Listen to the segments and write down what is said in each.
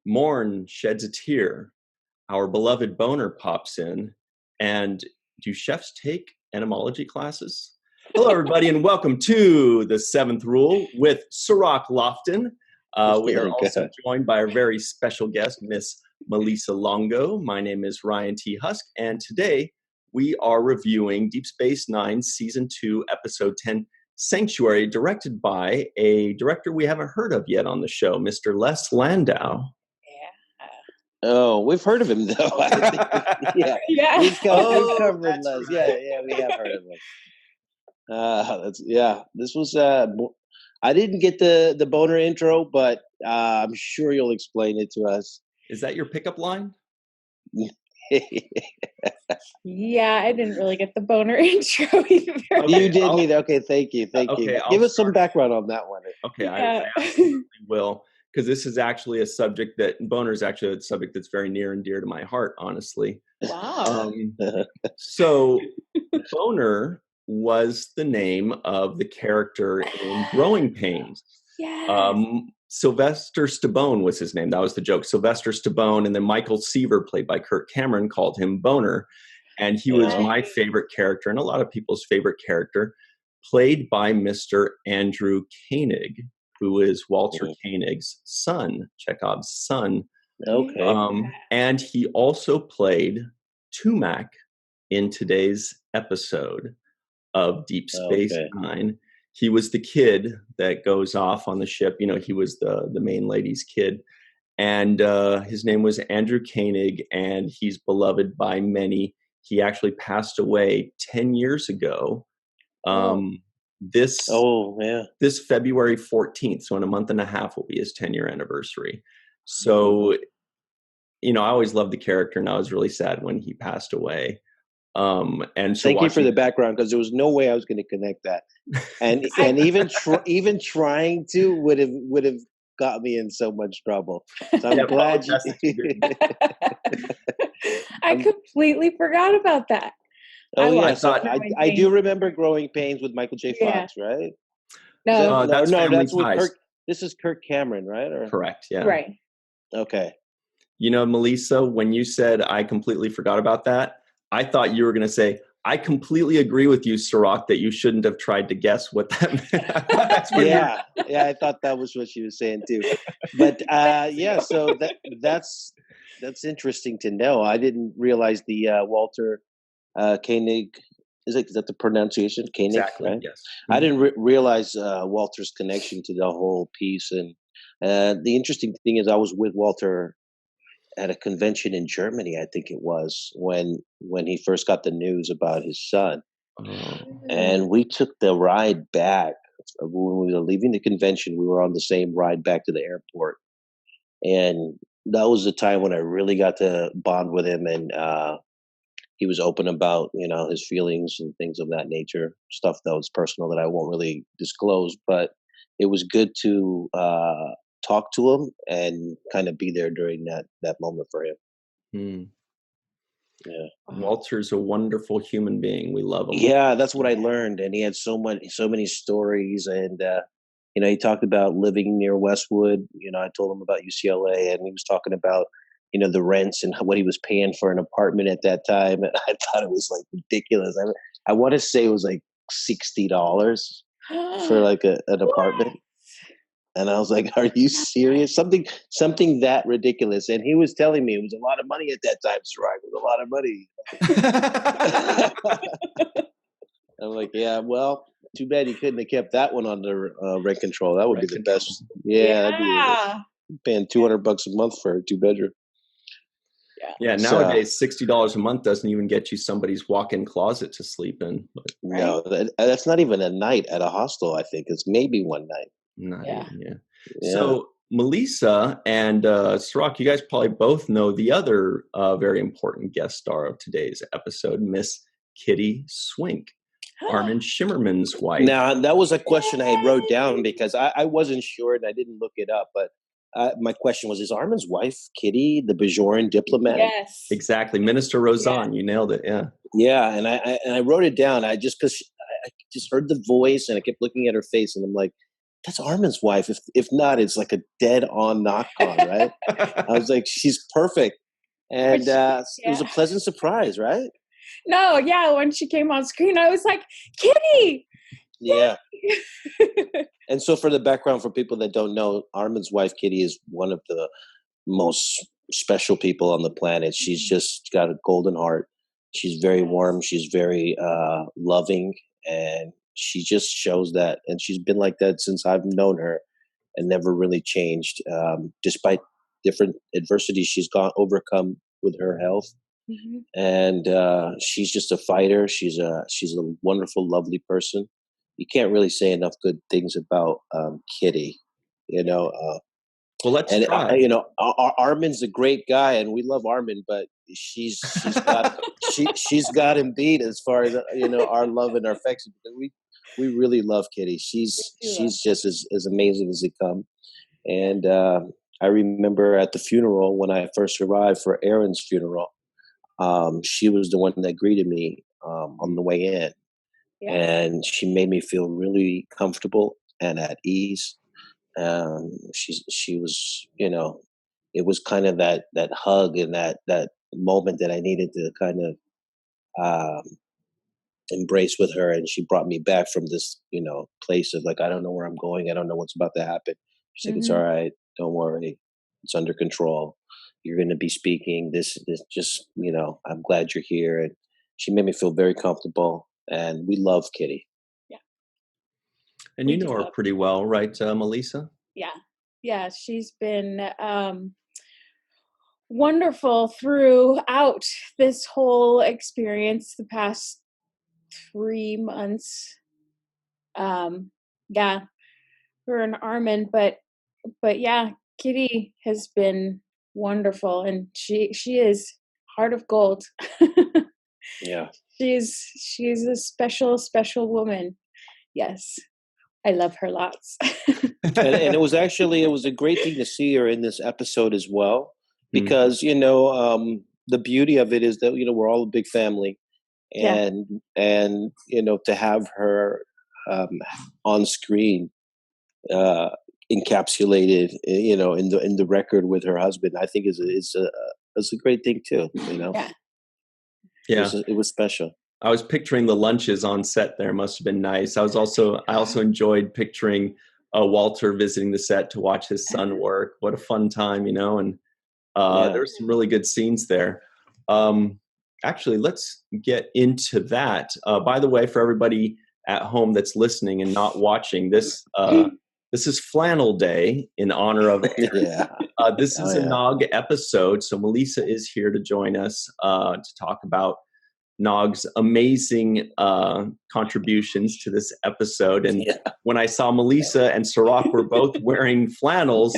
Morn sheds a tear. Our beloved boner pops in. And do chefs take etymology classes? Hello, everybody, and welcome to The Seventh Rule with Cirroc Lofton. We are also joined by our very special guest, Miss Malissa Longo. My name is Ryan T. Husk, and today we are reviewing Deep Space Nine's Season 2, Episode 10, Sanctuary, directed by a director we haven't heard of yet on the show, Mr. Les Landau. Oh, we've heard of him though. Yeah. We've covered Les. Right. Yeah, we have heard of him. This was. I didn't get the boner intro, but I'm sure you'll explain it to us. Is that your pickup line? Yeah, I didn't really get the boner intro either. You did neither. Okay, thank you. Give us some background on that one. Okay, yeah. I absolutely will. Because this is actually a subject boner is actually a subject that's very near and dear to my heart, honestly. Wow. So boner was the name of the character in Growing Pains. Yes. Sylvester Stallone was his name. That was the joke. Sylvester Stallone, and then Michael Seaver, played by Kirk Cameron, called him Boner. And he was my favorite character, and a lot of people's favorite character, played by Mr. Andrew Koenig, who is Walter Koenig's son, Chekhov's son. Okay. And he also played Tumak in today's episode of Deep Space Nine. He was the kid that goes off on the ship. You know, he was the main lady's kid. And his name was Andrew Koenig, and he's beloved by many. He actually passed away 10 years ago. This February 14th, so in a month and a half, will be his 10-year anniversary. So, you know, I always loved the character, and I was really sad when he passed away. And so thank you for the background, because there was no way I was going to connect that, and even trying to would have got me in so much trouble. So I'm glad you. I completely forgot about that. I do remember Growing Pains with Michael J. Fox, right? No, that's with Kirk. This is Kirk Cameron, right? Or? Correct. Yeah. Right. Okay. You know, Melissa, when you said I completely forgot about that, I thought you were going to say, I completely agree with you, Cirroc, that you shouldn't have tried to guess what that meant. Yeah, I thought that was what she was saying too. But so that's interesting to know. I didn't realize the Walter Koenig, is that the pronunciation? Koenig, exactly, right? Yes. I didn't realize Walter's connection to the whole piece. And the interesting thing is I was with Walter at a convention in Germany, I think it was, when he first got the news about his son. And we took the ride back. When we were leaving the convention, we were on the same ride back to the airport. And that was the time when I really got to bond with him, and he was open about, you know, his feelings and things of that nature, stuff that was personal that I won't really disclose, but it was good to talk to him and kind of be there during that moment for him. Yeah. Walter's a wonderful human being. We love him. Yeah, that's what I learned. And he had so many stories, and you know, he talked about living near Westwood. You know, I told him about UCLA, and he was talking about, you know, the rents and what he was paying for an apartment at that time. And I thought it was like ridiculous. I want to say it was like $60 for like an apartment. And I was like, are you serious? Something that ridiculous. And he was telling me it was a lot of money at that time, Cirroc. It was a lot of money. I'm like, yeah, well, too bad he couldn't have kept that one under rent control. That would be the best. Yeah. That'd be paying $200 a month for a 2-bedroom. Yeah, nowadays $60 a month doesn't even get you somebody's walk-in closet to sleep in. But, no, that's not even a night at a hostel. I think it's maybe one night. Not even. So Melissa and Cirroc, you guys probably both know the other very important guest star of today's episode, Miss Kitty Swank, Armin Shimmerman's wife. Now, that was a question I had wrote down because I wasn't sure and I didn't look it up, but my question was, is Armin's wife Kitty the Bajoran diplomat? Yes. Exactly. Minister Rosanne, you nailed it. Yeah. Yeah, and I wrote it down. Because I just heard the voice and I kept looking at her face and I'm like, that's Armin's wife. If not, it's like a dead on knock on, right? I was like, she's perfect. And it was a pleasant surprise, right? No, yeah. When she came on screen, I was like, Kitty! Yeah. And so for the background, for people that don't know, Armin's wife, Kitty, is one of the most special people on the planet. She's just got a golden heart. She's very warm. She's very loving. And she just shows that. And she's been like that since I've known her and never really changed, despite different adversities she's overcome with her health. Mm-hmm. And she's just a fighter. She's a wonderful, lovely person. You can't really say enough good things about Kitty, you know. Well, let's try. You know, Armin's a great guy, and we love Armin, but she's got she's got him beat as far as our love and our affection. We really love Kitty. She's just as amazing as they come. And I remember at the funeral when I first arrived for Aron's funeral, she was the one that greeted me on the way in. Yeah. And she made me feel really comfortable and at ease. She was, it was kind of that hug and that moment that I needed to kind of embrace with her. And she brought me back from this, place of like, I don't know where I'm going. I don't know what's about to happen. She's like, it's all right. Don't worry. It's under control. You're going to be speaking. This just, I'm glad you're here. And she made me feel very comfortable. And we love Kitty. Yeah. And you know her pretty well, right, Malissa? Yeah. Yeah. She's been wonderful throughout this whole experience the past 3 months. Yeah. Her and Armin, but yeah, Kitty has been wonderful, and she is heart of gold. Yeah. She's a special woman. Yes. I love her lots. and it was a great thing to see her in this episode as well, because the beauty of it is that we're all a big family, and to have her on screen encapsulated in the record with her husband, I think is a great thing too. Yeah. It was special. I was picturing the lunches on set there. Must have been nice. I also enjoyed picturing Walter visiting the set to watch his son work. What a fun time, and there's some really good scenes there. Actually, let's get into that. By the way, for everybody at home that's listening and not watching, this is Flannel Day in honor of Aron. This is a Nog episode, so Malissa is here to join us to talk about Nog's amazing contributions to this episode. And when I saw Malissa and Cirroc were both wearing flannels,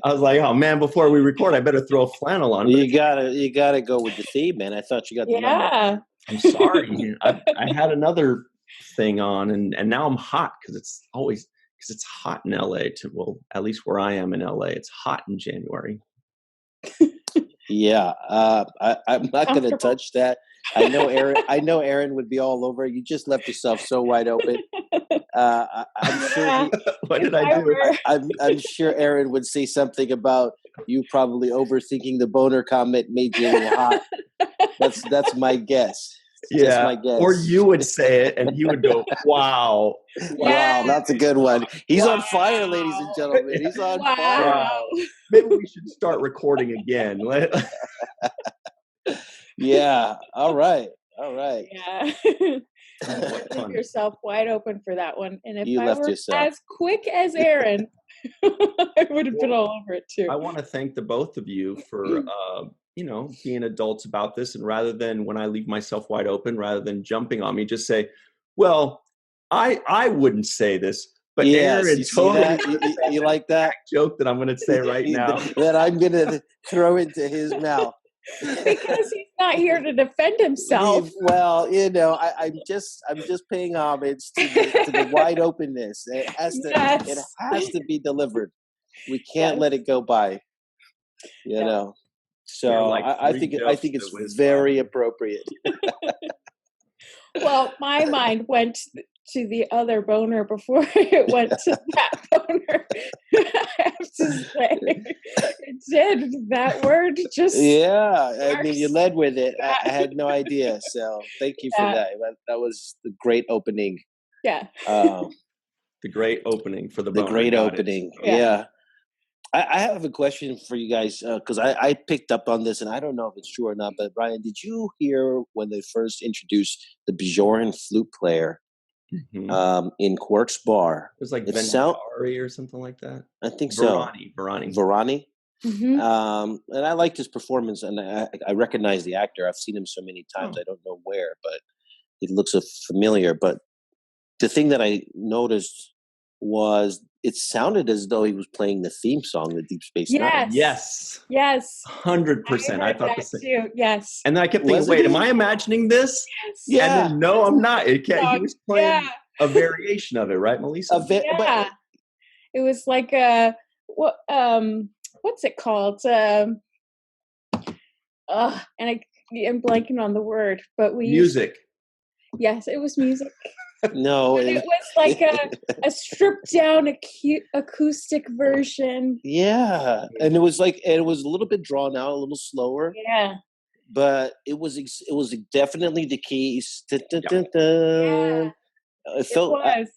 I was like, oh man, before we record, I better throw a flannel on. You gotta go with the theme, man. I thought you got the number. I'm sorry. I had another thing on, and now I'm hot because it's hot in LA at least where I am in LA, it's hot in January. Yeah. I'm not going to touch that. I know Aron would be all over. You just left yourself so wide open. I'm sure. What did I do? I'm sure Aron would say something about you probably overthinking the boner comment made you a little hot. That's my guess. Yeah, my guess. Or you would say it, and he would go, "Wow, wow, that's a good one." He's on fire, ladies and gentlemen. He's on fire. Wow. Maybe we should start recording again. Yeah. All right. Yeah. Leave yourself wide open for that one. And if I were as quick as Aron, I would have been all over it too. I want to thank the both of you for being adults about this, and rather than when I leave myself wide open, rather than jumping on me, just say, well, I wouldn't say this, but Aron totally you like that joke that I'm going to say right now that I'm going to throw into his mouth because he's not here to defend himself. Well, I'm just paying homage to the wide openness. It has to be delivered. We can't let it go by. You know. So I think it's very appropriate. Well, my mind went to the other boner before it went to that boner. I have to say, it did. That word just. Yeah, I mean, you led with it. I had no idea. So thank you for that. That was the great opening. Yeah. The great opening for the boner. The great opening. Yeah. I have a question for you guys because I picked up on this and I don't know if it's true or not. But Brian, did you hear when they first introduced the Bjorn flute player in Quark's Bar? It was like Vendari or something like that. I think so. Virani. Mm-hmm. And I liked his performance, and I recognize the actor. I've seen him so many times. I don't know where, but it looks familiar. But the thing that I noticed was it sounded as though he was playing the theme song, the Deep Space Nine. Yes. 100%. I thought the same. Too. Yes. And then I kept thinking, wait, am I imagining this? Yes. Yeah. And then, no, I'm not. He was playing a variation of it, right, Melissa? But it was like what's it called? And I'm blanking on the word, but music. Yes, it was music. No, it was like a stripped down acoustic version. Yeah, and it was a little bit drawn out, a little slower. Yeah, but it was definitely the keys. Yeah. It was.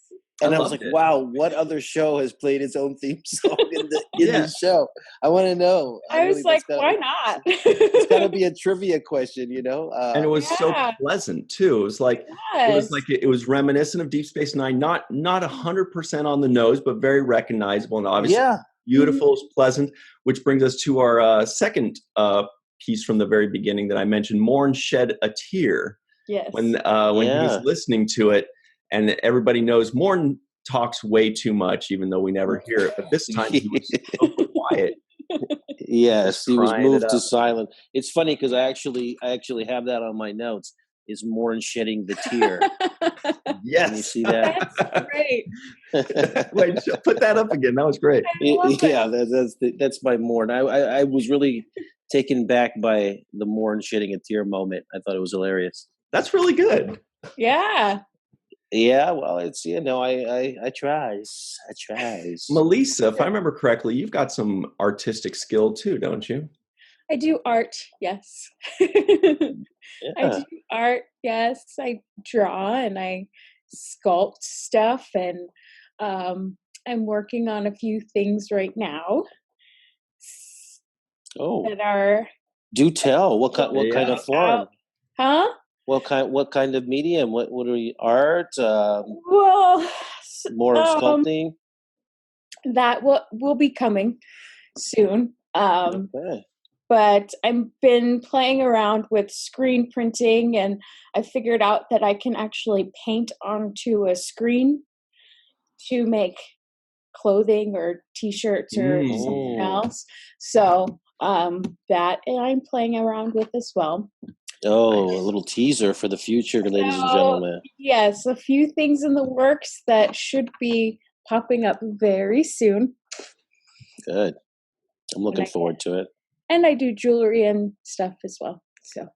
And I was like, wow, what other show has played its own theme song in the show? I want to know. I was like, why not? It's got to be a trivia question, you know? And it was so pleasant, too. It was like, it was reminiscent of Deep Space Nine, not 100% on the nose, but very recognizable and obviously beautiful, pleasant, which brings us to our second piece from the very beginning that I mentioned, Morn Shed a Tear. Yes. When he was listening to it. And everybody knows Morton talks way too much, even though we never hear it. But this time he was so quiet. Yes, he was moved to silence. It's funny because I actually have that on my notes. Is Morton shedding the tear? Yes, can you see that? That's great. Wait, put that up again. That was great. Yeah, that's my Morton. I was really taken back by the Morton shedding a tear moment. I thought it was hilarious. That's really good. Yeah. Yeah, well, it's I tries. Melissa, if I remember correctly, you've got some artistic skill too, don't you? I do art, yes. I do art, yes. I draw and I sculpt stuff, and I'm working on a few things right now. That are. Do tell. What kind of form? Huh? What kind of medium? What are you, art? Well, more sculpting. That will be coming soon. But I've been playing around with screen printing, and I figured out that I can actually paint onto a screen to make clothing or T-shirts or something else. So that I'm playing around with as well. Oh, a little teaser for the future, ladies and gentlemen. Yes, a few things in the works that should be popping up very soon. Good. I'm looking forward to it. And I do jewelry and stuff as well. So,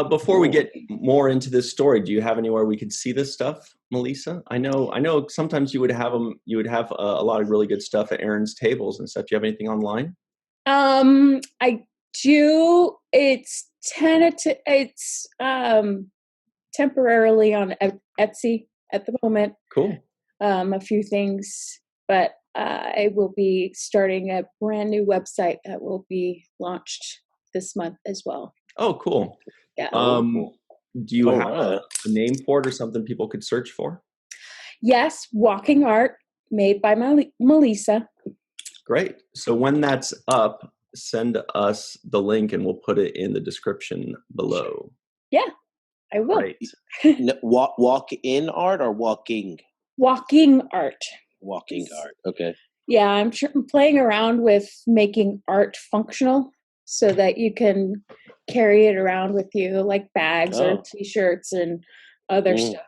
before we get more into this story, do you have anywhere we can see this stuff, Melissa? I know. Sometimes you would have them. You would have a lot of really good stuff at Aaron's tables and stuff. Do you have anything online? I do. It's temporarily on Etsy at the moment. Cool. A few things, but I will be starting a brand new website that will be launched this month as well. Oh, cool. Yeah. Do you have a name for it or something people could search for? Yes, Walking Art, made by Melissa. Great. So when that's up, send us the link and we'll put it in the description below. Yeah, I will. Right. Walk in art or walking? Walking art. Walking art. Okay. Yeah, I'm playing around with making art functional so that you can carry it around with you like bags or T-shirts and other stuff.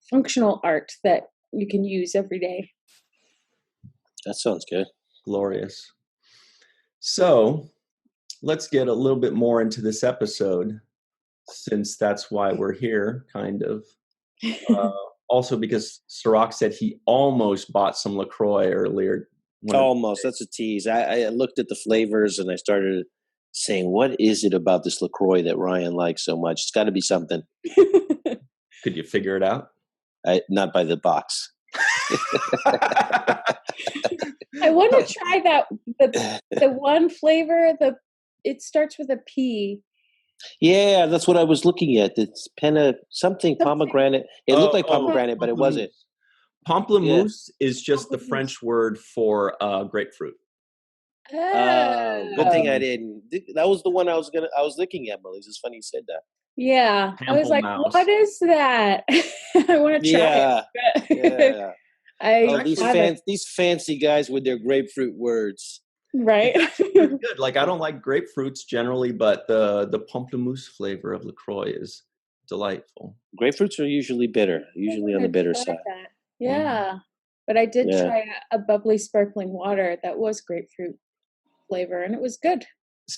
Functional art that you can use every day. That sounds good. Glorious. So let's get a little bit more into this episode. since that's why we're here, kind of. Also because Cirroc said he almost bought some Lacroix earlier. Almost. That's a tease. I looked at the flavors and I started saying, what is it about this Lacroix that Ryan likes so much? It's got to be something. Could you figure it out? Not by the box. I want to try that. The one flavor, it starts with a P. Yeah, that's what I was looking at. It's something pomegranate. It looked like pomegranate, but it wasn't. Pomplamoose is just the French word for grapefruit. Good thing I didn't. That was the one I was looking at, Melissa. It's funny you said that. Yeah, I was like, what is that? I want to try it. Yeah. These fancy guys with their grapefruit words. Right. Good. Like, I don't like grapefruits generally, but the Pomplamoose flavor of Lacroix is delightful. Grapefruits are usually bitter, usually on the bitter side. That. Yeah. But I did try a bubbly sparkling water that was grapefruit flavor, and it was good.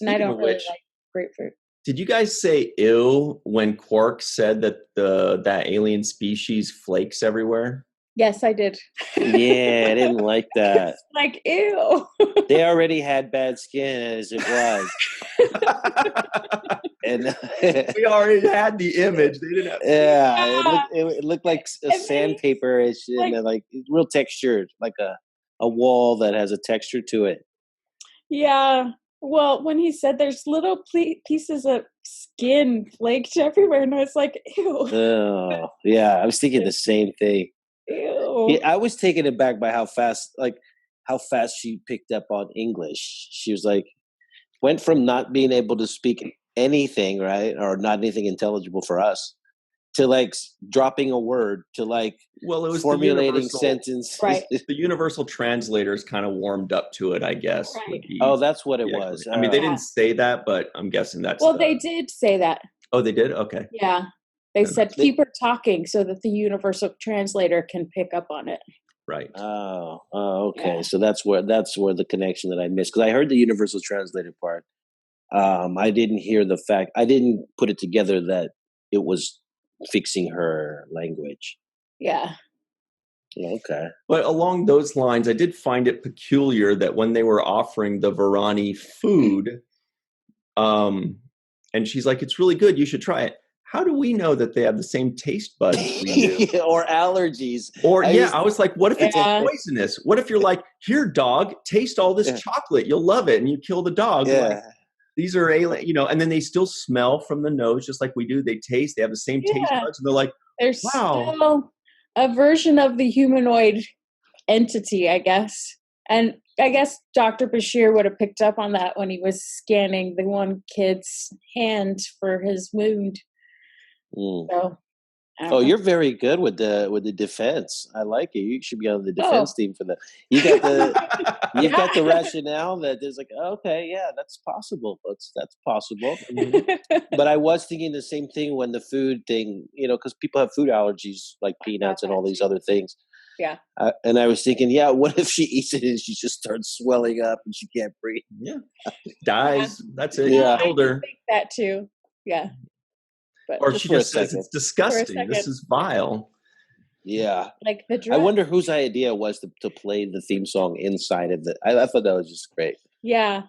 And I don't really like grapefruit. Did you guys say ew when Quark said that that alien species flakes everywhere? Yes, I did. Yeah, I didn't like that. Like, ew. They already had bad skin as it was. And we already had the image. They didn't have it looked like a sandpaper-ish, and like real textured, like a wall that has a texture to it. Yeah. Well, when he said there's little pieces of skin flaked everywhere, and I was like, ew. Oh, yeah. I was thinking the same thing. Ew. Yeah, I was taken aback by how fast she picked up on English. She was like, went from not being able to speak anything, right, or not anything intelligible for us, to like dropping a word, to like it was formulating sentences. Right. The universal translators kind of warmed up to it, I guess. Right. That's what it was. I mean, they didn't say that, but I'm guessing that's. Well, they did say that. Oh, they did? Okay. Yeah. They said keep her talking so that the universal translator can pick up on it. Right. Oh, okay. Yeah. So that's where the connection that I missed, because I heard the universal translator part. I didn't hear the fact. I didn't put it together that it was fixing her language. Yeah. Okay. But along those lines, I did find it peculiar that when they were offering the Virani food, and she's like, "It's really good. You should try it." How do we know that they have the same taste buds we do? Or allergies? Or I was like, what if it's poisonous? What if you're like, here, dog, taste all this chocolate. You'll love it. And you kill the dog. Yeah. Like, these are alien, and then they still smell from the nose just like we do. They taste. They have the same taste buds. And they're like, there's wow. Still a version of the humanoid entity, I guess. And I guess Dr. Bashir would have picked up on that when he was scanning the one kid's hand for his wound. So, you're very good with the defense. I like it. You should be on the defense team for that. You got the rationale that there's like, okay, yeah, that's possible. That's possible. But I was thinking the same thing when the food thing, because people have food allergies like peanuts and all these other things. Yeah. And I was thinking, what if she eats it and she just starts swelling up and she can't breathe? Yeah. Dies. That's it. Yeah. I think that too. Yeah. Or she just says it's disgusting. This is vile. Yeah. Like the drug. I wonder whose idea was to play the theme song inside of I thought that was just great. Yeah.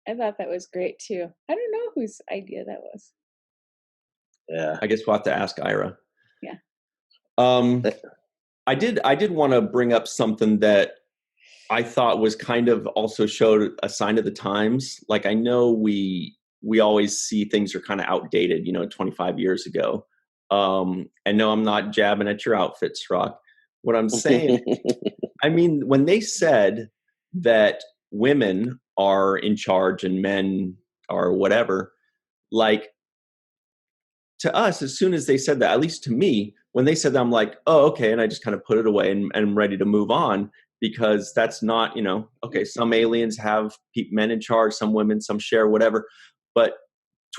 I thought that was great too. I don't know whose idea that was. Yeah. I guess we'll have to ask Ira. Yeah. I did want to bring up something that I thought was kind of also showed a sign of the times. Like, I know we always see things are kind of outdated, 25 years ago. And no, I'm not jabbing at your outfits, Rock. What I'm saying, I mean, when they said that women are in charge and men are whatever, like, to us, as soon as they said that, at least to me, when they said that, I'm like, oh, okay. And I just kind of put it away and I'm ready to move on, because that's not, okay, some aliens have men in charge, some women, some share, whatever. But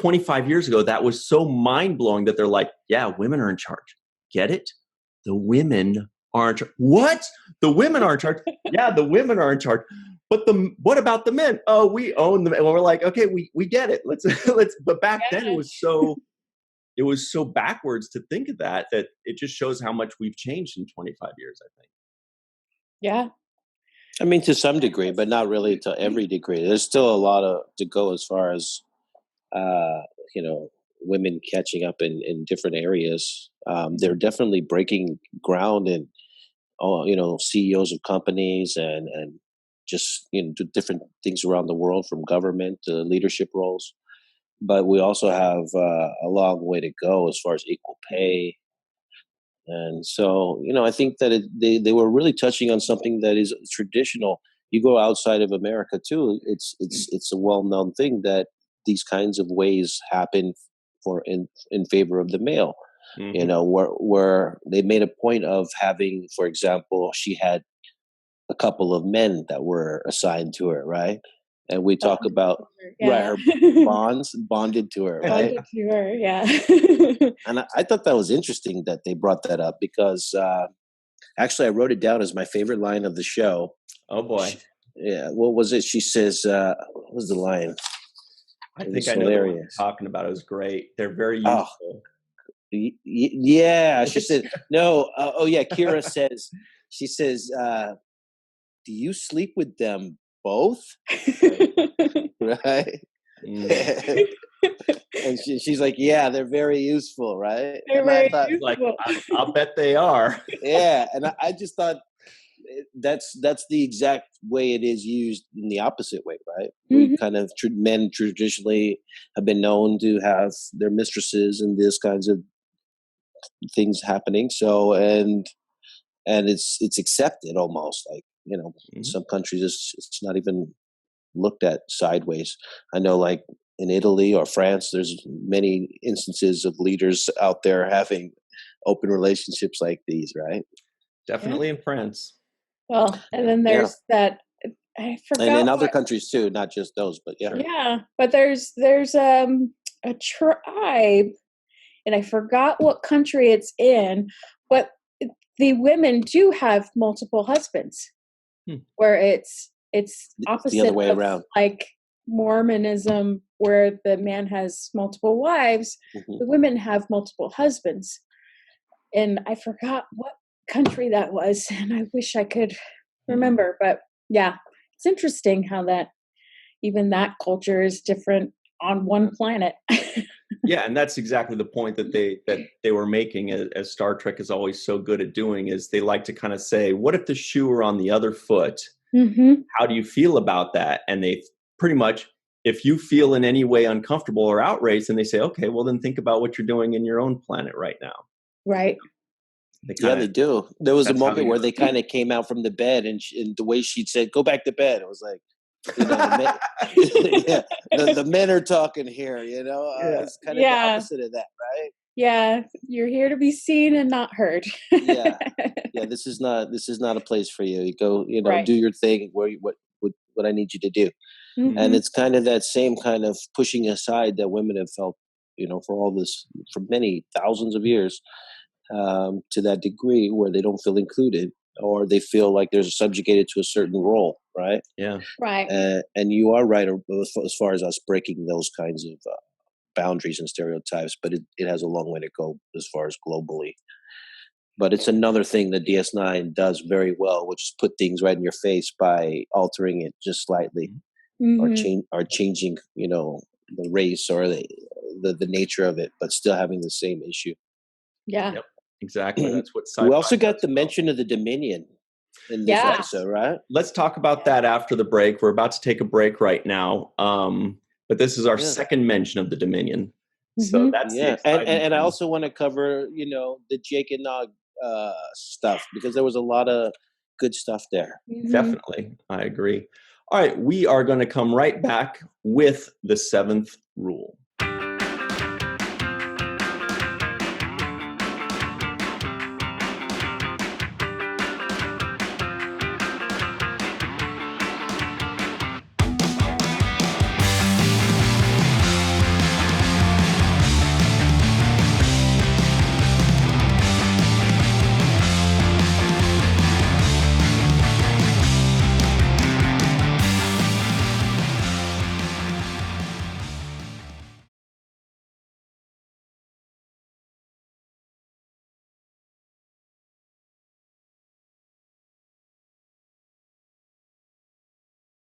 25 years ago, that was so mind-blowing that they're like, yeah, women are in charge. Get it? The women are in charge. What? The women are in charge? Yeah, the women are in charge. But what about the men? Oh, we own them. And we're like, okay, we get it. Let's. But back then it was so it was so backwards to think of that it just shows how much we've changed in 25 years, I think. Yeah. I mean, to some degree, but not really to every degree. There's still a lot to go as far as, women catching up in different areas. They're definitely breaking ground in, CEOs of companies and just, do different things around the world, from government to leadership roles. But we also have a long way to go as far as equal pay. And so, I think that they were really touching on something that is traditional. You go outside of America too; it's a well known thing that these kinds of ways happen in favor of the male. Mm-hmm. Where they made a point of having, for example, she had a couple of men that were assigned to her, right? And we talk about her bonded to her, right? Bonded to her, yeah. And I thought that was interesting that they brought that up because actually I wrote it down as my favorite line of the show. Oh boy! What was it? She says, "What was the line?" I think I know what you're talking about. It was great. They're very useful. Yeah, she said no. Kira says. She says, "Do you sleep with them both?" Right? Mm. And she's like, "Yeah, they're very useful, right?" They're and very I thought, like, I'll bet they are. Yeah, and I just thought that's the exact way it is used in the opposite way, right? Mm-hmm. We kind of men traditionally have been known to have their mistresses and this kinds of things happening. So and it's accepted almost, like, Mm-hmm. in some countries it's not even looked at sideways. I know, like in Italy or France, there's many instances of leaders out there having open relationships like these, right? Definitely in France. Well, and then there's that, I forgot. And in other countries too, not just those, but yeah. Yeah, but there's a tribe, and I forgot what country it's in, but the women do have multiple husbands, where it's opposite the other way of, around, like Mormonism, where the man has multiple wives, the women have multiple husbands. And I forgot what country that was, and I wish I could remember. But yeah, it's interesting how that even that culture is different on one planet. Yeah, and that's exactly the point that they were making, as Star Trek is always so good at doing, is they like to kind of say, what if the shoe were on the other foot? Mm-hmm. How do you feel about that? And they pretty much, if you feel in any way uncomfortable or outraged, then they say, okay, well then think about what you're doing in your own planet right now. Right. They do. There was a moment where they kind of came out from the bed, and the way she said, "Go back to bed," it was like, the men are talking here. It's kind of the opposite of that, right? Yeah, you're here to be seen and not heard. Yeah. This is not a place for you. You go, right. Do your thing. What I need you to do, and it's kind of that same kind of pushing aside that women have felt, for many thousands of years. To that degree, where they don't feel included, or they feel like they're subjugated to a certain role, right? Yeah, right. And you are right as far as us breaking those kinds of boundaries and stereotypes, but it has a long way to go as far as globally. But it's another thing that DS9 does very well, which is put things right in your face by altering it just slightly, or changing, the race or the nature of it, but still having the same issue. Yeah. Yep. Exactly. That's what sci-fi. We also got the mention of the Dominion in this episode, right? Let's talk about that after the break. We're about to take a break right now. But this is our second mention of the Dominion. So that's and I also want to cover, the Jake and Nog stuff, because there was a lot of good stuff there. Definitely. I agree. All right. We are going to come right back with the 7th rule.